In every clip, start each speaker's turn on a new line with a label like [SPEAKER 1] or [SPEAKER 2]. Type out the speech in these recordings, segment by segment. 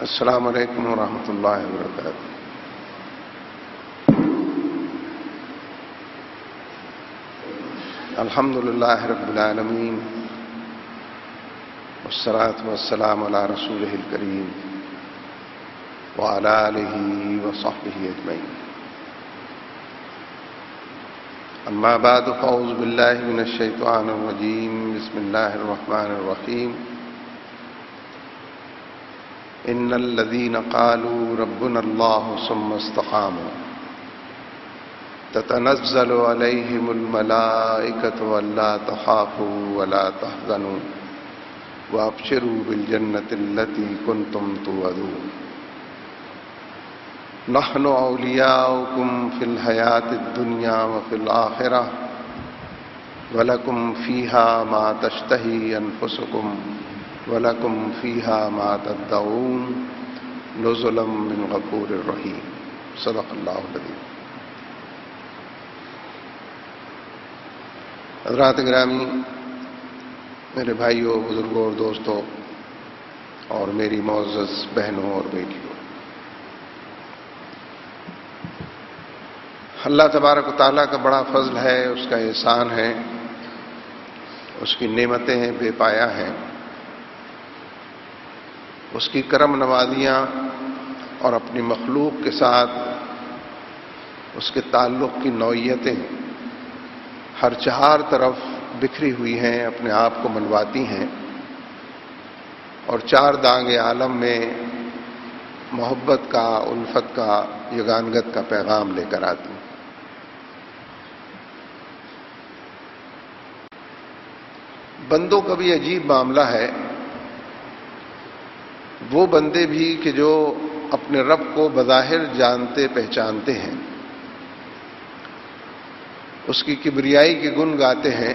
[SPEAKER 1] السلام علیکم ورحمۃ اللہ وبرکاتہ۔ الحمد للہ رب العالمین والصلاة والسلام علی رسولہ الکریم وعلی آلہ وصحبہ اجمعین۔ اما بعد فاعوذ باللہ من الشیطان الرجیم، بسم اللہ الرحمن الرحیم۔ ان الذين قالوا ربنا الله ثم استقاموا تتنزل عليهم الملائكة ألا تخافوا ولا تحزنوا وابشروا بالجنة التي كنتم توعدون نحن أولياؤكم في الحياة الدنيا وفي الآخرة ولكم فيها ما تشتهي أنفسكم وَلَكُمْ فِيهَا مَا تَدَّعُونَ نُزُلًا مِّن غَفُورٍ رَّحِيمٍ۔ صدق اللہ العظیم۔ حضرات گرامی، میرے بھائیوں، بزرگوں اور دوستوں، اور میری معزز بہنوں اور بیٹیوں، اللہ تبارک و تعالیٰ کا بڑا فضل ہے، اس کا احسان ہے، اس کی نعمتیں بے پایہ ہیں، اس کی کرم نوازیاں اور اپنی مخلوق کے ساتھ اس کے تعلق کی نوعیتیں ہر چہار طرف بکھری ہوئی ہیں، اپنے آپ کو منواتی ہیں اور چار دانگ عالم میں محبت کا، الفت کا، یگانگت کا پیغام لے کر آتی ہیں۔ بندوں کا بھی عجیب معاملہ ہے، وہ بندے بھی کہ جو اپنے رب کو بظاہر جانتے پہچانتے ہیں، اس کی کبریائی کے گن گاتے ہیں،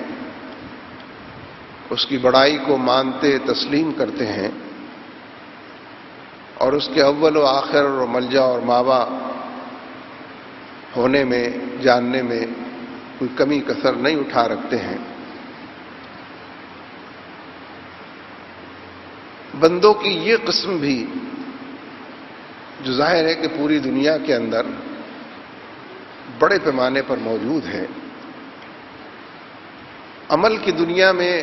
[SPEAKER 1] اس کی بڑائی کو مانتے تسلیم کرتے ہیں، اور اس کے اول و آخر اور ملجا اور ماوا ہونے میں، جاننے میں کوئی کمی کسر نہیں اٹھا رکھتے ہیں۔ بندوں کی یہ قسم بھی جو ظاہر ہے کہ پوری دنیا کے اندر بڑے پیمانے پر موجود ہے، عمل کی دنیا میں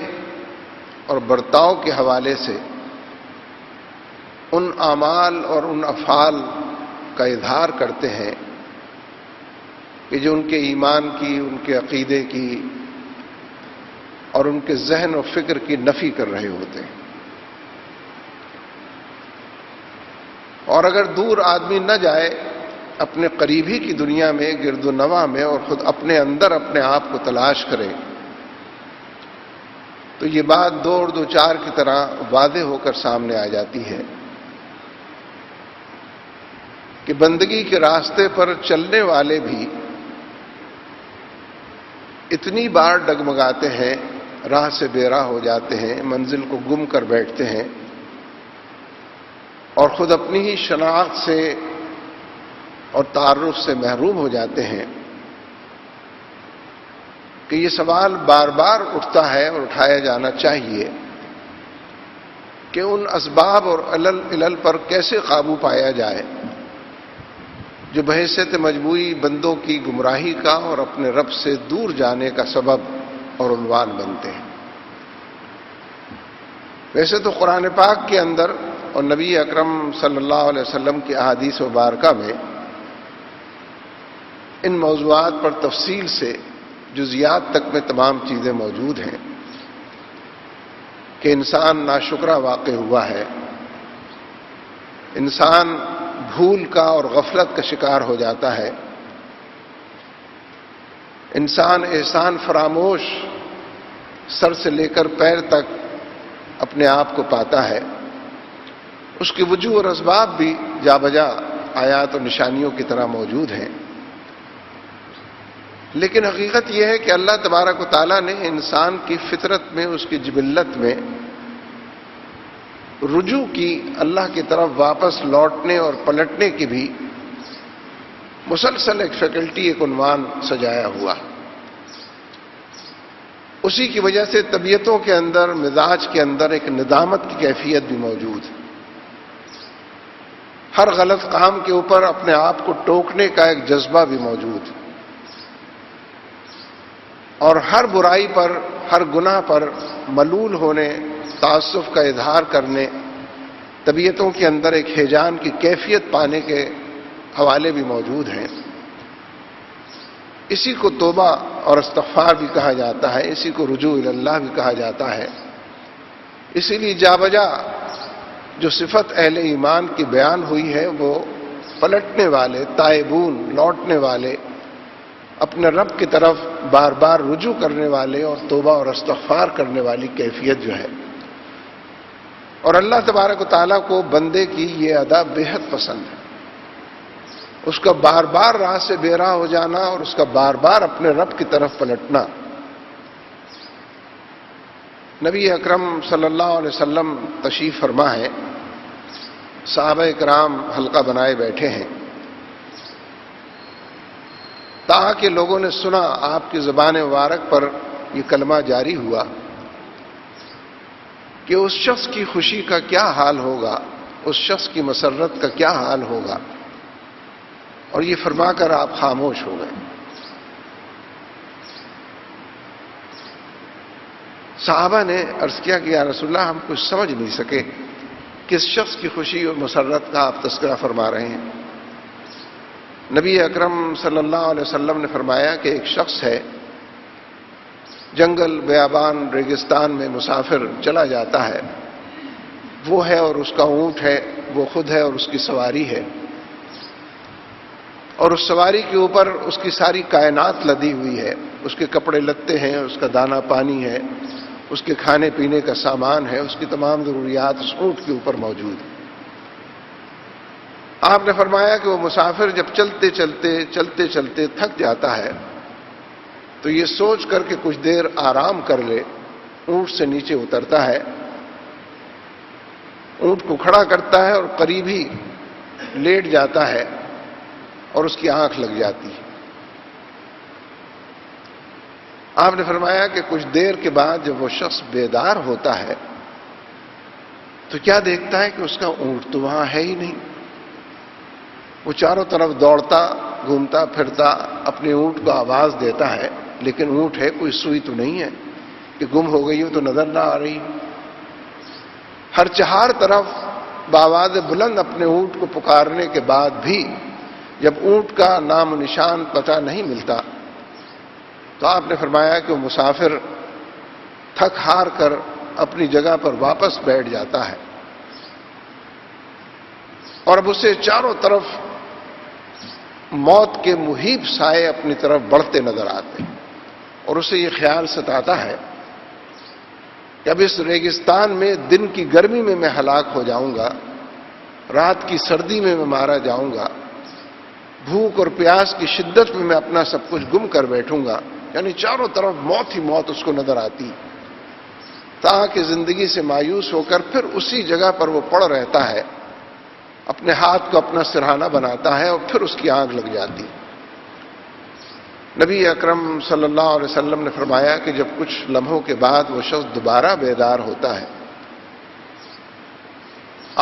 [SPEAKER 1] اور برتاؤ کے حوالے سے ان اعمال اور ان افعال کا اظہار کرتے ہیں کہ جو ان کے ایمان کی، ان کے عقیدے کی اور ان کے ذہن و فکر کی نفی کر رہے ہوتے ہیں۔ اور اگر دور آدمی نہ جائے، اپنے قریبی کی دنیا میں، گرد و نواح میں، اور خود اپنے اندر اپنے آپ کو تلاش کرے تو یہ بات دو اور دو چار کی طرح واضح ہو کر سامنے آ جاتی ہے کہ بندگی کے راستے پر چلنے والے بھی اتنی بار ڈگمگاتے ہیں، راہ سے بے راہ ہو جاتے ہیں، منزل کو گم کر بیٹھتے ہیں، اور خود اپنی ہی شناخت سے اور تعارف سے محروم ہو جاتے ہیں کہ یہ سوال بار بار اٹھتا ہے اور اٹھایا جانا چاہیے کہ ان اسباب اور علل پر کیسے قابو پایا جائے جو بحیثیت مجموعی بندوں کی گمراہی کا اور اپنے رب سے دور جانے کا سبب اور عنوان بنتے ہیں۔ ویسے تو قرآن پاک کے اندر اور نبی اکرم صلی اللہ علیہ وسلم کی احادیث مبارکہ میں ان موضوعات پر تفصیل سے جزیات تک میں تمام چیزیں موجود ہیں کہ انسان ناشکرا واقع ہوا ہے، انسان بھول کا اور غفلت کا شکار ہو جاتا ہے، انسان احسان فراموش سر سے لے کر پیر تک اپنے آپ کو پاتا ہے۔ اس کی وجوہ اور اسباب بھی جا بجا آیات و نشانیوں کی طرح موجود ہیں، لیکن حقیقت یہ ہے کہ اللہ تبارک و تعالیٰ نے انسان کی فطرت میں، اس کی جبلت میں رجوع کی، اللہ کی طرف واپس لوٹنے اور پلٹنے کی بھی مسلسل ایک فیکلٹی، ایک عنوان سجایا ہوا۔ اسی کی وجہ سے طبیعتوں کے اندر، مزاج کے اندر ایک ندامت کی کیفیت بھی موجود ہے۔ ہر غلط کام کے اوپر اپنے آپ کو ٹوکنے کا ایک جذبہ بھی موجود ہے، اور ہر برائی پر، ہر گناہ پر ملول ہونے، تعصب کا اظہار کرنے، طبیعتوں کے اندر ایک ہیجان کی کیفیت پانے کے حوالے بھی موجود ہیں۔ اسی کو توبہ اور استغفار بھی کہا جاتا ہے، اسی کو رجوع اللہ بھی کہا جاتا ہے۔ اسی لیے جا بجا جو صفت اہل ایمان کی بیان ہوئی ہے وہ پلٹنے والے، تائبون، لوٹنے والے، اپنے رب کی طرف بار بار رجوع کرنے والے اور توبہ اور استغفار کرنے والی کیفیت جو ہے۔ اور اللہ تبارک و تعالیٰ کو بندے کی یہ ادا بے حد پسند ہے، اس کا بار بار راہ سے بے راہ ہو جانا اور اس کا بار بار اپنے رب کی طرف پلٹنا۔ نبی اکرم صلی اللہ علیہ وسلم تشریف فرما ہے، صحابہ کرام حلقہ بنائے بیٹھے ہیں، تاکہ لوگوں نے سنا، آپ کی زبان مبارک پر یہ کلمہ جاری ہوا کہ اس شخص کی خوشی کا کیا حال ہوگا، اس شخص کی مسرت کا کیا حال ہوگا، اور یہ فرما کر آپ خاموش ہو گئے۔ صحابہ نے عرض کیا کہ یا رسول اللہ، ہم کچھ سمجھ نہیں سکے، کس شخص کی خوشی اور مسرت کا آپ تذکرہ فرما رہے ہیں؟ نبی اکرم صلی اللہ علیہ وسلم نے فرمایا کہ ایک شخص ہے، جنگل، بیابان، ریگستان میں مسافر چلا جاتا ہے، وہ ہے اور اس کا اونٹ ہے، وہ خود ہے اور اس کی سواری ہے، اور اس سواری کے اوپر اس کی ساری کائنات لدی ہوئی ہے، اس کے کپڑے لتے ہیں، اس کا دانہ پانی ہے، اس کے کھانے پینے کا سامان ہے، اس کی تمام ضروریات اس اونٹ کے اوپر موجود ہیں۔ آپ نے فرمایا کہ وہ مسافر جب چلتے چلتے تھک جاتا ہے تو یہ سوچ کر کہ کچھ دیر آرام کر لے، اونٹ سے نیچے اترتا ہے، اونٹ کو کھڑا کرتا ہے اور قریب ہی لیٹ جاتا ہے اور اس کی آنکھ لگ جاتی ہے۔ آپ نے فرمایا کہ کچھ دیر کے بعد جب وہ شخص بیدار ہوتا ہے تو کیا دیکھتا ہے کہ اس کا اونٹ تو وہاں ہے ہی نہیں۔ وہ چاروں طرف دوڑتا، گھومتا پھرتا، اپنے اونٹ کو آواز دیتا ہے، لیکن اونٹ ہے، کوئی سوئی تو نہیں ہے کہ گم ہو گئی ہو تو نظر نہ آ رہی۔ ہر چہار طرف بآواز بلند اپنے اونٹ کو پکارنے کے بعد بھی جب اونٹ کا نام و نشان پتہ نہیں ملتا تو آپ نے فرمایا کہ وہ مسافر تھک ہار کر اپنی جگہ پر واپس بیٹھ جاتا ہے، اور اب اسے چاروں طرف موت کے مہیب سائے اپنی طرف بڑھتے نظر آتے ہیں، اور اسے یہ خیال ستاتا ہے کہ اب اس ریگستان میں دن کی گرمی میں میں ہلاک ہو جاؤں گا، رات کی سردی میں میں مارا جاؤں گا، بھوک اور پیاس کی شدت میں اپنا سب کچھ گم کر بیٹھوں گا، یعنی چاروں طرف موت ہی موت اس کو نظر آتی، تاکہ زندگی سے مایوس ہو کر پھر اسی جگہ پر وہ پڑ رہتا ہے، اپنے ہاتھ کو اپنا سرہانہ بناتا ہے اور پھر اس کی آنکھ لگ جاتی۔ نبی اکرم صلی اللہ علیہ وسلم نے فرمایا کہ جب کچھ لمحوں کے بعد وہ شخص دوبارہ بیدار ہوتا ہے،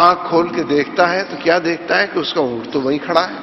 [SPEAKER 1] آنکھ کھول کے دیکھتا ہے تو کیا دیکھتا ہے کہ اس کا اونٹ تو وہیں کھڑا ہے،